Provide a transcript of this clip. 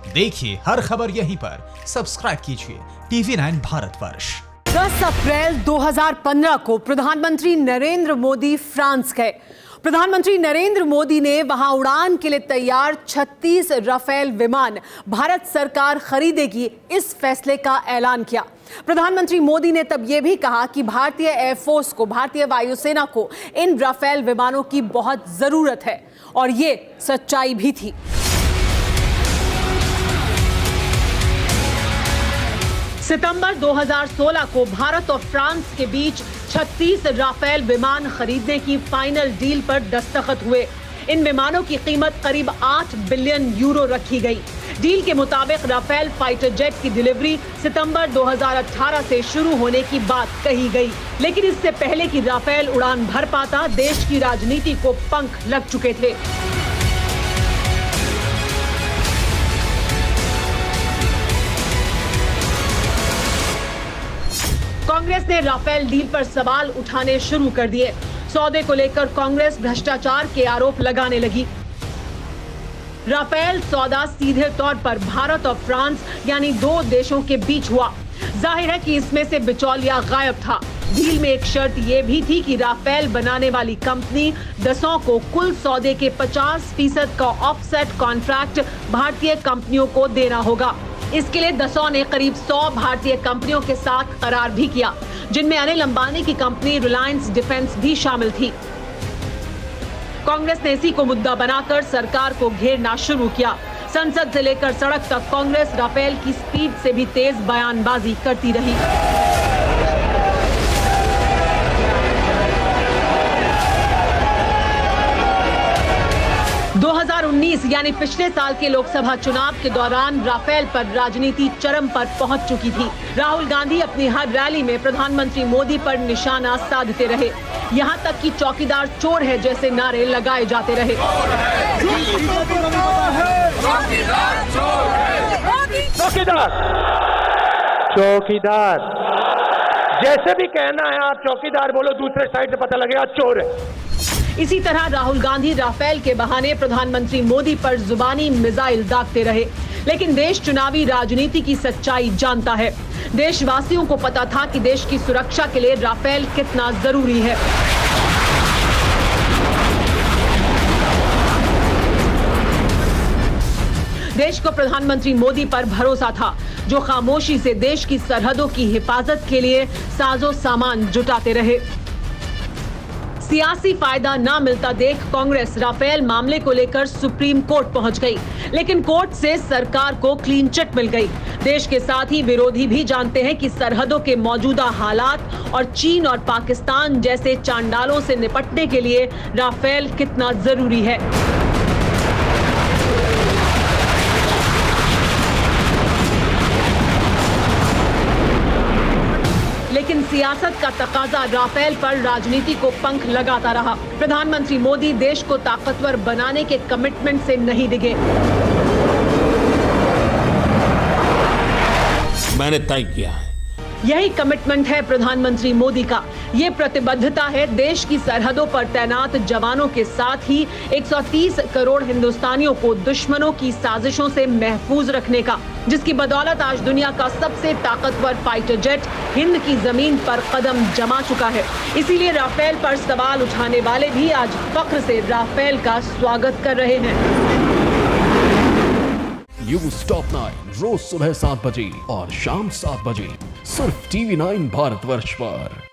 देखिए हर खबर यहीं पर, सब्सक्राइब कीजिए TV9 भारतवर्ष। 10 अप्रैल 2015 को प्रधानमंत्री नरेंद्र मोदी फ्रांस गए। प्रधानमंत्री नरेंद्र मोदी ने वहां उड़ान के लिए तैयार 36 राफेल विमान भारत सरकार खरीदेगी, इस फैसले का ऐलान किया। प्रधानमंत्री मोदी ने तब यह भी कहा कि भारतीय एयरफोर्स को, भारतीय वायुसेना को इन राफेल विमानों की बहुत जरूरत है, और ये सच्चाई भी थी। सितंबर 2016 को भारत और फ्रांस के बीच 36 राफेल विमान खरीदने की फाइनल डील पर दस्तखत हुए। इन विमानों की कीमत करीब 8 बिलियन यूरो रखी गई। डील के मुताबिक राफेल फाइटर जेट की डिलीवरी सितंबर 2018 से शुरू होने की बात कही गई, लेकिन इससे पहले कि राफेल उड़ान भर पाता, देश की राजनीति को पंख लग चुके थे। कांग्रेस ने राफेल डील पर सवाल उठाने शुरू कर दिए। सौदे को लेकर कांग्रेस भ्रष्टाचार के आरोप लगाने लगी। राफेल सौदा सीधे तौर पर भारत और फ्रांस यानी दो देशों के बीच हुआ। जाहिर है कि इसमें से बिचौलिया गायब था। डील में एक शर्त यह भी थी कि राफेल बनाने वाली कंपनी दसों को कुल सौदे के 50% का ऑफसेट कॉन्ट्रैक्ट भारतीय कंपनियों को देना होगा। इसके लिए दसों ने करीब 100 भारतीय कंपनियों के साथ करार भी किया, जिनमें अनिल अंबानी की कंपनी रिलायंस डिफेंस भी शामिल थी। कांग्रेस ने इसी को मुद्दा बनाकर सरकार को घेरना शुरू किया। संसद से लेकर सड़क तक कांग्रेस राफेल की स्पीड से भी तेज बयानबाजी करती रही। 2019 यानी पिछले साल के लोकसभा चुनाव के दौरान राफेल पर राजनीति चरम पर पहुंच चुकी थी। राहुल गांधी अपनी हर रैली में प्रधानमंत्री मोदी पर निशाना साधते रहे। यहां तक कि चौकीदार चोर है जैसे नारे लगाए जाते रहे। चौकीदार जैसे भी कहना है आप चौकीदार बोलो, दूसरे साइड से पता लगेगा चोर है। इसी तरह राहुल गांधी राफेल के बहाने प्रधानमंत्री मोदी पर जुबानी मिसाइल दागते रहे, लेकिन देश चुनावी राजनीति की सच्चाई जानता है। देशवासियों को पता था कि देश की सुरक्षा के लिए राफेल कितना जरूरी है। देश को प्रधानमंत्री मोदी पर भरोसा था, जो खामोशी से देश की सरहदों की हिफाजत के लिए साजो सामान जुटाते रहे। सियासी फायदा ना मिलता देख कांग्रेस राफेल मामले को लेकर सुप्रीम कोर्ट पहुंच गई, लेकिन कोर्ट से सरकार को क्लीन चिट मिल गई। देश के साथ ही विरोधी भी जानते हैं कि सरहदों के मौजूदा हालात और चीन और पाकिस्तान जैसे चांडालों से निपटने के लिए राफेल कितना जरूरी है। लेकिन सियासत का तकाजा राफेल पर राजनीति को पंख लगाता रहा। प्रधानमंत्री मोदी देश को ताकतवर बनाने के कमिटमेंट से नहीं डिगे। मैंने तय किया है, यही कमिटमेंट है प्रधानमंत्री मोदी का। ये प्रतिबद्धता है देश की सरहदों पर तैनात जवानों के साथ ही 130 करोड़ हिंदुस्तानियों को दुश्मनों की साजिशों से महफूज रखने का, जिसकी बदौलत आज दुनिया का सबसे ताकतवर फाइटर जेट हिंद की जमीन पर कदम जमा चुका है। इसीलिए राफेल पर सवाल उठाने वाले भी आज फख्र से राफेल का स्वागत कर रहे हैं। न्यूज़ टॉप 9 रोज सुबह 7 बजे और शाम 7 बजे सिर्फ TV9 भारतवर्ष पर।